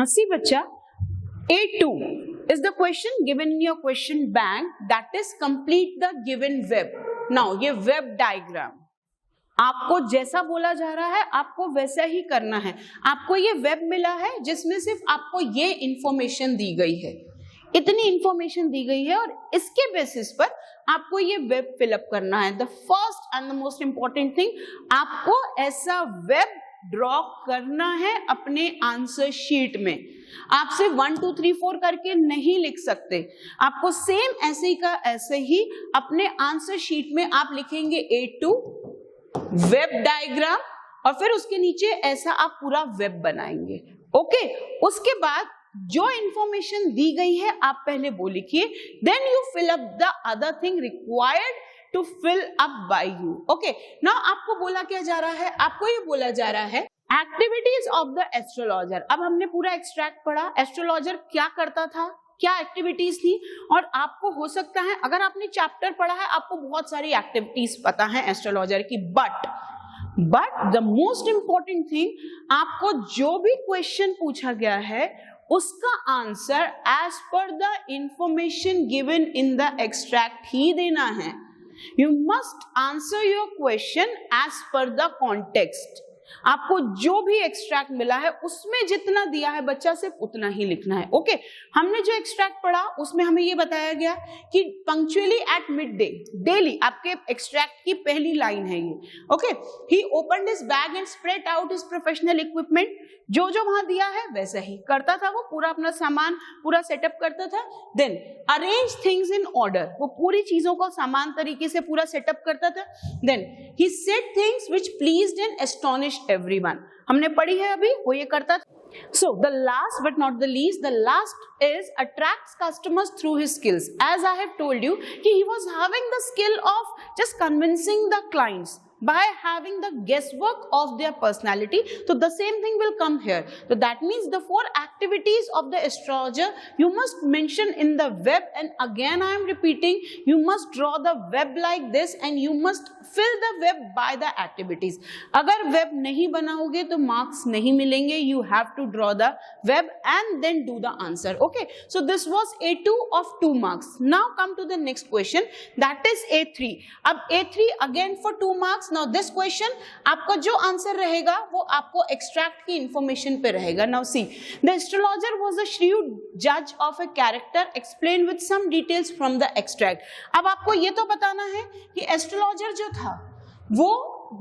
Now see बच्चा, A2 is the question given in your question bank, that is complete the given web. Now ये web diagram आपको जैसा बोला जा रहा है आपको वैसा ही करना है। आपको ये वेब मिला है जिसमें सिर्फ आपको ये इंफॉर्मेशन दी गई है, इतनी इंफॉर्मेशन दी गई है और इसके बेसिस पर आपको ये वेब फिलअप करना है। The first and the most important thing, आपको ऐसा वेब ड्रॉ करना है अपने आंसर शीट में। आप सिर्फ 1 2 3 4 करके नहीं लिख सकते, आपको सेम ऐसे ही का ऐसे ही अपने आंसर शीट में आप लिखेंगे A2 वेब डायग्राम और फिर उसके नीचे ऐसा आप पूरा वेब बनाएंगे। ओके, उसके बाद जो इंफॉर्मेशन दी गई है आप पहले वो लिखिए, then you fill up the other thing required to fill up by you. Okay, now आपको बोला क्या जा रहा है, आपको ये बोला जा रहा है एक्टिविटीज ऑफ द एस्ट्रोलॉजर। अब हमने पूरा एक्सट्रैक्ट पढ़ा, एस्ट्रोलॉजर क्या करता था, क्या एक्टिविटीज थी, और आपको हो सकता है अगर आपने चैप्टर पढ़ा है आपको बहुत सारी एक्टिविटीज पता है एस्ट्रोलॉजर की, but the most important thing, आपको जो भी क्वेश्चन पूछा गया है उसका answer as per the information given in the extract ही देना है। You must answer your question as per the context. आपको जो भी एक्सट्रैक्ट मिला है उसमें जितना दिया है बच्चा सिर्फ उतना ही लिखना है। ओके, हमने जो एक्सट्रैक्ट पढ़ा उसमें हमें ये बताया गया कि punctually at mid day daily, आपके एक्सट्रैक्ट की पहली लाइन है ये। Okay, he opened his bag and spread out his professional equipment, जो जो वहां दिया है वैसा ही करता था, वो पूरा अपना सामान पूरा सेटअप करता था। Then arrange things in order, वो पूरी चीजों को समान तरीके से पूरा सेटअप करता था। Then he said things which pleased and astonished everyone, हमने पढ़ी है अभी, वो ये करता था। So the last but not the least, the last is attracts customers through his skills. As I have told you, he was having the skill of just convincing the clients by having the guesswork of their personality. So the same thing will come here. So that means the 4 activities of the astrologer you must mention in the web, and again I am repeating, you must draw the web like this and you must fill the web by the activities. अगर web नहीं बनाओगे तो marks नहीं मिलेंगे, you have to draw the web and then do the answer. Okay, so this was A2 of 2 marks. Now come to the next question, that is A3. अब A3 again for 2 marks. Now this question, आपका जो answer रहेगा वो आपको extract की information पे रहेगा। Now see, the astrologer was a shrewd judge of a character explained with some details from the extract. अब आपको ये तो बताना है कि एस्ट्रोलॉजर जो था वो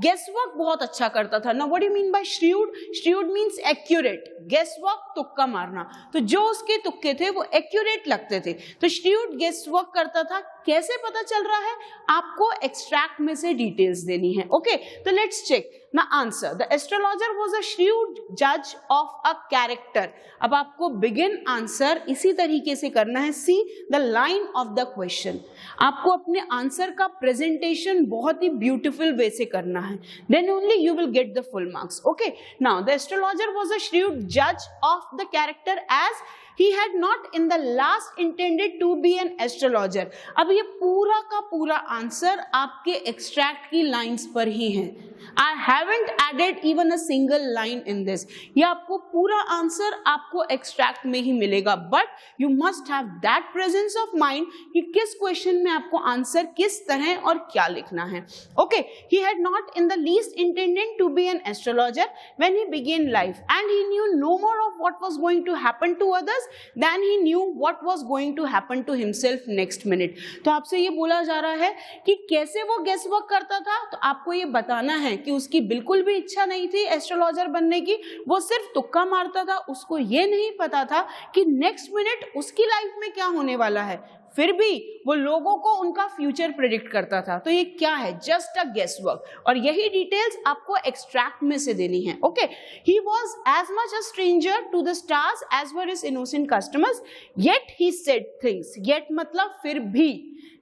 गेस वर्क बहुत अच्छा करता था। No what do you mean by shrewd? Shrewd means accurate, guesswork तुक्का मारना, तो जो उसके तुक्के थे वो एक्यूरेट लगते थे। तो श्रीउड गेस वर्क करता था। कैसे पता चल रहा है? आपको एक्सट्रैक्ट में से डिटेल्स देनी है। ओके, तो लेट्स चेक ना answer. The astrologer was a shrewd जज ऑफ अ कैरेक्टर। अब आपको बिगिन आंसर इसी तरीके से करना है। See the line of the question, आपको अपने आंसर का प्रेजेंटेशन बहुत ही ब्यूटीफुल वे से करना है, then only you will get the full marks. Okay, now the astrologer was a shrewd judge of the character as he had not in the last intended to be an astrologer. अब ये पूरा का पूरा answer आपके extract की lines पर ही है। I haven't added even a single line in this. ये आपको पूरा आंसर आपको एक्सट्रैक्ट में ही मिलेगा, but you must have that presence of mind कि किस क्वेश्चन में आपको आंसर किस तरह और क्या लिखना है। Okay, he had not in the least intended to be an astrologer when he began life, and he knew no more of what was going to happen to others than he knew what was going to happen to himself next minute. तो आपसे ये बोला जा रहा है कि कैसे वो गेस वर्क करता था, तो आपको ये बताना है कि उसकी बिल्कुल भी इच्छा नहीं थी एस्ट्रोलॉजर बनने की, वो सिर्फ तुक्का मारता था। उसको ये नहीं पता था कि नेक्स्ट मिनट उसकी लाइफ में क्या होने वाला है, फिर भी वो लोगों को उनका फ्यूचर प्रेडिक्ट करता था। तो ये क्या है? जस्ट अ गेस वर्क, और यही डिटेल्स आपको एक्सट्रैक्ट में से देनी है। Okay, he was as much a stranger to the stars as were his innocent customers, yet he said things. Yet मतलब फिर भी,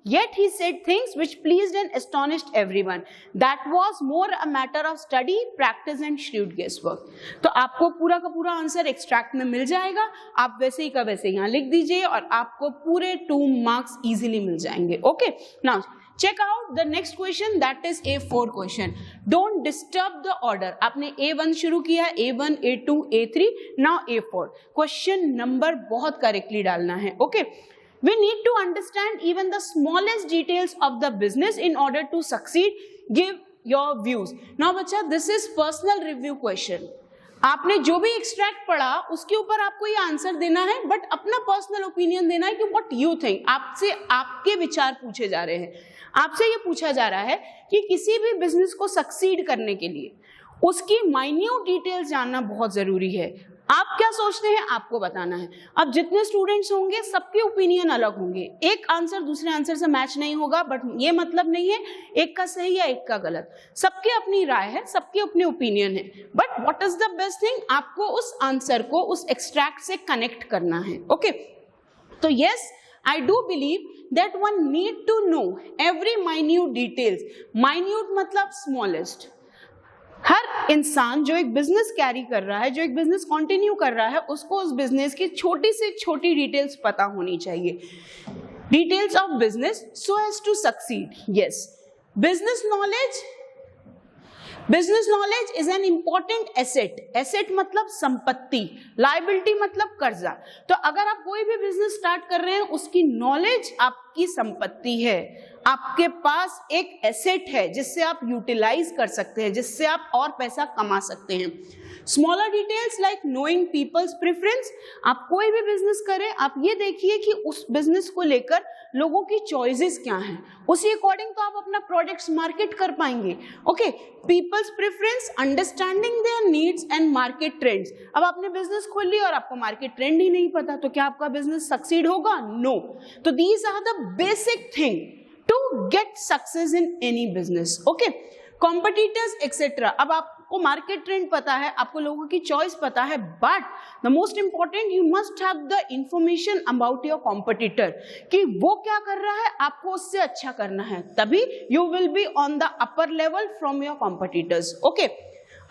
Yet he said things which pleased and astonished everyone. That was more a matter of study, practice and shrewd guesswork. तो आपको पूरा का पूरा answer extract में मिल जाएगा, आप वैसे ही का वैसे यहाँ लिख दीजिए और आपको पूरे 2 मार्क्स इजीली मिल जाएंगे. Okay, now check out the next question, that is A4 question. Don't disturb the order. आपने A1 शुरू किया, A1, A2, A3, now A4. Question number बहुत करेक्टली डालना है. Okay, we need to understand even the smallest details of the business in order to succeed. Give your views. Now बच्चा, this is personal review question. आपने जो भी extract पढ़ा उसके ऊपर आपको ये आंसर देना है, बट अपना पर्सनल ओपिनियन देना है कि व्हाट यू थिंक. आपसे आपके विचार पूछे जा रहे हैं. आपसे ये पूछा जा रहा है कि किसी भी बिजनेस को सक्सीड करने के लिए उसकी माइन्यूट डिटेल्स जानना बहुत जरूरी है. आप क्या सोचते हैं आपको बताना है. अब जितने स्टूडेंट्स होंगे सबके ओपिनियन अलग होंगे, एक आंसर दूसरे आंसर से मैच नहीं होगा, बट ये मतलब नहीं है एक का सही या एक का गलत. सबकी अपनी राय है, सबके अपने ओपिनियन है, but what is the best thing, आपको उस आंसर को उस एक्सट्रैक्ट से कनेक्ट करना है. ओके, तो yes, I do believe that one need to know every minute details. Minute मतलब smallest. हर इंसान जो एक बिजनेस कैरी कर रहा है, जो एक बिजनेस कंटिन्यू कर रहा है, उसको उस बिजनेस की छोटी से छोटी डिटेल्स पता होनी चाहिए. Details of business so as to succeed. Yes, business knowledge is an important asset. Asset मतलब संपत्ति, liability मतलब कर्जा. तो अगर आप कोई भी बिजनेस स्टार्ट कर रहे हैं, उसकी नॉलेज आपकी संपत्ति है. आपके पास एक एसेट है जिससे आप यूटिलाइज कर सकते हैं, जिससे आप और पैसा कमा सकते हैं. Smaller details like knowing people's preference. आप कोई भी बिजनेस करें, आप ये देखिए कि उस बिजनेस को लेकर लोगों की चॉइसेस क्या हैं, उसी अकॉर्डिंग तो आप अपना प्रोडक्ट्स मार्केट कर पाएंगे. Okay, people's preference, understanding their needs and market trends. अब आपने बिजनेस खोल लिया और आपको मार्केट ट्रेंड ही नहीं पता, तो क्या आपका बिजनेस सक्सीड होगा? नो. तो these are the basic thing to get success in any business. Okay, competitors etc. अब आपको मार्केट ट्रेंड पता है, आपको लोगों की चॉइस पता है, but the most important you must have the information about your competitor, कि वो क्या कर रहा है, आपको उससे अच्छा करना है, तभी you will be on the upper level from your competitors. Okay,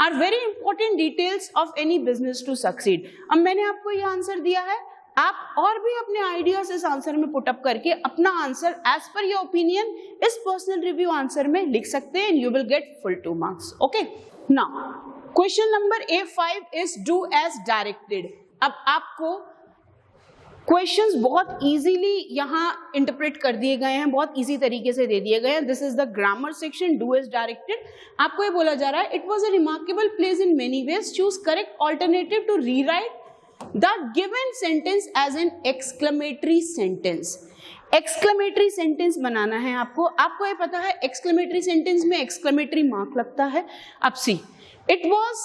are very important details of any business to succeed. अब मैंने आपको ये आंसर दिया है, आप और भी अपने आइडियाज इस आंसर में पुटअप करके अपना answer as per your opinion इस पर्सनल रिव्यू आंसर में लिख सकते हैं, you will get full 2 marks. Okay, now question number A5 is do as directed. अब आपको क्वेश्चंस बहुत इजीली यहाँ इंटरप्रेट कर दिए गए हैं, बहुत इजी तरीके से दे दिए गए हैं. This is the grammar section, do as directed. आपको ये बोला जा रहा है, it was a remarkable place in many ways, choose correct alternative to rewrite the given sentence as an exclamatory sentence. exclamatory sentence बनाना है आपको ये पता है exclamatory sentence में exclamatory mark लगता है. अब see, it was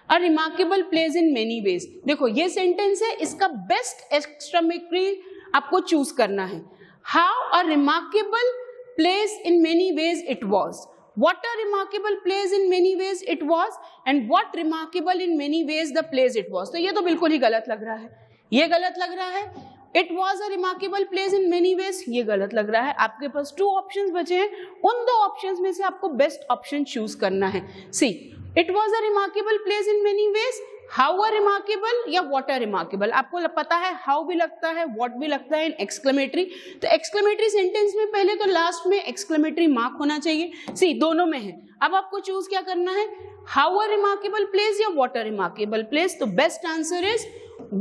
a remarkable place in many ways. देखो ये sentence है, इसका best exclamatory आपको choose करना है. How a remarkable place in many ways it was. What a remarkable place in many ways it was, and what remarkable in many ways the place it was. तो ये तो बिल्कुल ही गलत लग रहा है, ये गलत लग रहा है. It was a remarkable place in many ways, ये गलत लग रहा है. आपके पास 2 ऑप्शंस बचे हैं, उन 2 ऑप्शंस में से आपको बेस्ट ऑप्शन चूज करना है. See, it was a remarkable place in many ways. How a remarkable या what a remarkable. आपको पता है how भी लगता है, what भी लगता है इन exclamatory. तो exclamatory sentence में पहले तो लास्ट में exclamatory mark होना चाहिए. See, दोनों में है. अब आपको चूज क्या करना है, how a remarkable place या what a remarkable place. तो best answer is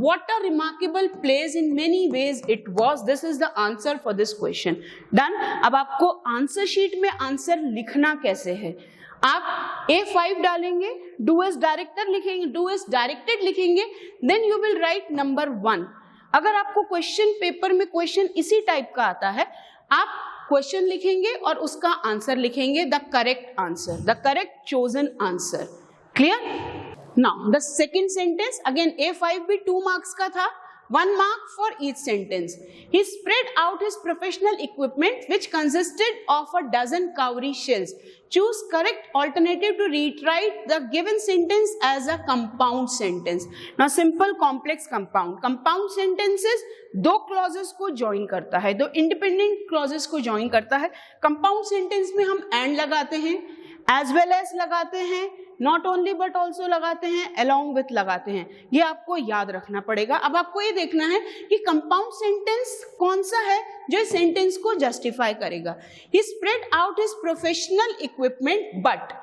what a remarkable place in many ways it was. This is the answer for this question. Done. अब आपको आंसर शीट में answer लिखना कैसे है, आप A5 डालेंगे, डू एज डायरेक्टर लिखेंगे, डू एज डायरेक्टेड लिखेंगे, then you will write number 1. अगर आपको क्वेश्चन पेपर में क्वेश्चन इसी टाइप का आता है, आप क्वेश्चन लिखेंगे और उसका आंसर लिखेंगे, the correct answer, the correct chosen answer. Clear? Now the second sentence, again A5 भी 2 मार्क्स का था. 1 mark for each sentence. He spread out his professional equipment which consisted of a dozen cowrie shells. Choose correct alternative to rewrite the given sentence as a compound sentence. Now simple, complex, compound. Compound sentences दो clauses को join करता है, दो independent clauses को join करता है. Compound sentence में हम and लगाते हैं, as well as लगाते हैं, नॉट ओनली बट ऑल्सो लगाते हैं, along with लगाते हैं. ये आपको याद रखना पड़ेगा. अब आपको ये देखना है कि कंपाउंड सेंटेंस कौन सा है जो इस सेंटेंस को जस्टिफाई करेगा. He spread out his professional equipment but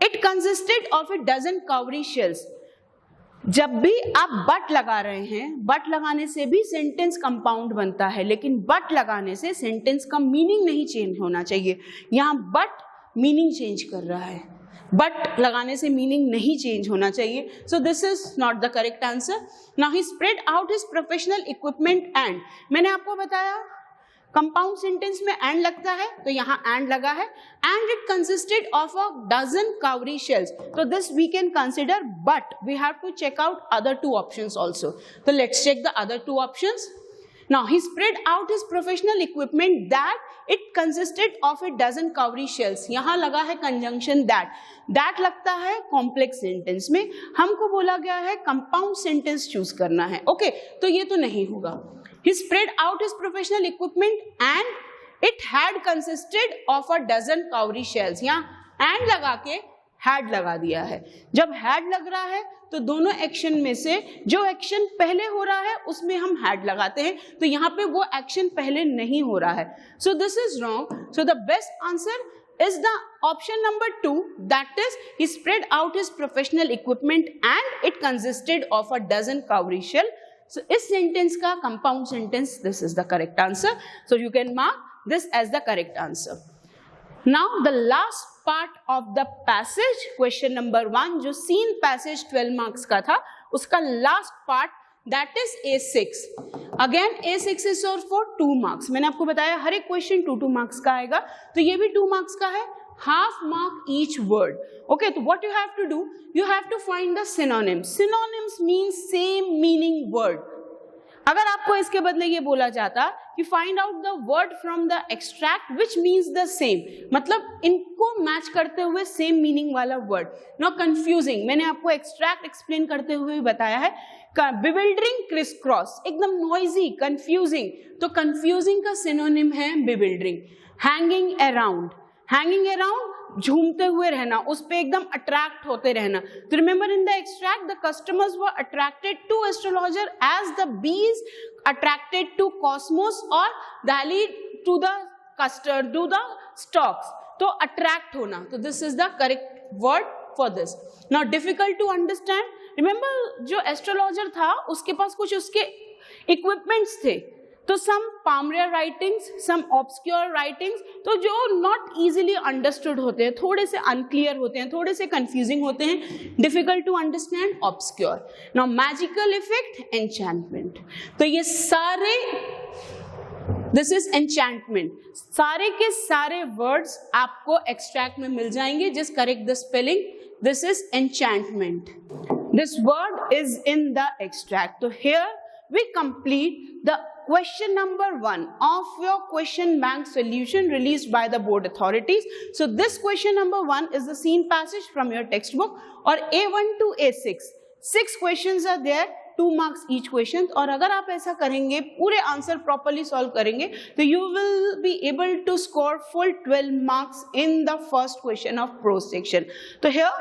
it consisted of a dozen cowrie shells. जब भी आप बट लगा रहे हैं, बट लगाने से भी सेंटेंस कंपाउंड बनता है, लेकिन बट लगाने से सेंटेंस का मीनिंग नहीं चेंज होना चाहिए. यहाँ बट मीनिंग चेंज कर रहा है, बट लगाने से मीनिंग नहीं चेंज होना चाहिए. So this is not the correct answer. Now he spread out his professional equipment and. मैंने आपको बताया कंपाउंड सेंटेंस में एंड लगता है, तो यहाँ एंड लगा है. And it consisted of a dozen cowrie shells. तो this we can consider, but we have to check out other two options also. तो let's check the other two options. Now he spread out his professional equipment that it consisted of a dozen cowrie shells. यहाँ लगा है conjunction that. That लगता है complex sentence में. हमको बोला गया है compound sentence choose करना है. Okay, तो ये तो नहीं होगा. He spread out his professional equipment and it had consisted of a dozen cowrie shells. यहाँ and लगा के had लगा दिया है. जब had लग रहा है तो दोनों एक्शन में से जो एक्शन पहले हो रहा है उसमें हम had लगाते हैं, तो यहाँ पे वो एक्शन पहले नहीं हो रहा है. So this is wrong. So the best answer is the option number 2, that is he spread out his professional equipment and it consisted of a dozen cowrie shell. So इस sentence का compound sentence, this is the correct answer. So you can mark this as the correct answer. Now the last part of the passage, question number 1, जो scene passage 12 marks का था, उसका last part, that is A6. Again A6 is for 2 marks. मैंने आपको बताया हर एक question 2 marks का आएगा, तो ये भी 2 marks का है. Half mark each word. Okay, so what you have to do? You have to find the synonyms. Synonyms means same meaning word. अगर आपको इसके बदले ये बोला जाता कि find out the word from the extract which means the same, मतलब इनको मैच करते हुए सेम मीनिंग वाला वर्ड. नो कंफ्यूजिंग, मैंने आपको एक्सट्रैक्ट एक्सप्लेन करते हुए बताया है. बिविल्डरिंग, क्रिस क्रॉस, एकदम नॉइजी, कंफ्यूजिंग, तो कंफ्यूजिंग का सिनोनिम है bewildering. Hanging around, hanging around झूमते हुए रहना, उस पे एकदम अट्रैक्ट होते रहना. तो remember in the extract the customers were attracted to astrologer as the bees attracted to cosmos और dahlia to the custard to the stalks. तो अट्रैक्ट होना, तो this is the correct word for this. Not difficult to understand. Remember जो astrologer था उसके पास कुछ उसके इक्विपमेंट्स थे, तो some palmyra writings, some obscure writings, तो जो नॉट इजीली अंडरस्टूड होते हैं, थोड़े से अनक्लियर होते हैं, थोड़े से कंफ्यूजिंग होते हैं, difficult to understand, obscure. Now magical effect, enchantment. तो ये सारे, दिस इज एन्चैंटमेंट. सारे के सारे वर्ड्स आपको एक्सट्रैक्ट में मिल जाएंगे. Just correct the spelling. This is enchantment. This word is in the extract. तो here we complete the question number 1 of your question bank solution released by the board authorities. So this question number 1 is the scene passage from your textbook, और A1 to A6 6 questions are there, 2 marks each question. और अगर आप ऐसा करेंगे, पूरे answer properly solve करेंगे, तो you will be able to score full 12 marks in the first question of prose section. So here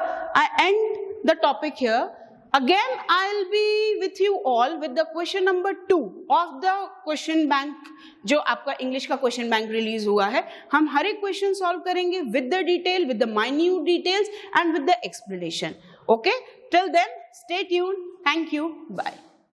I end the topic here. Again, I'll be with you all with the question number 2 of the question bank, जो आपका English का question bank release हुआ है. हम हर एक question solve करेंगे with the detail, with the minute details and with the explanation. Okay? Till then, stay tuned. Thank you. Bye.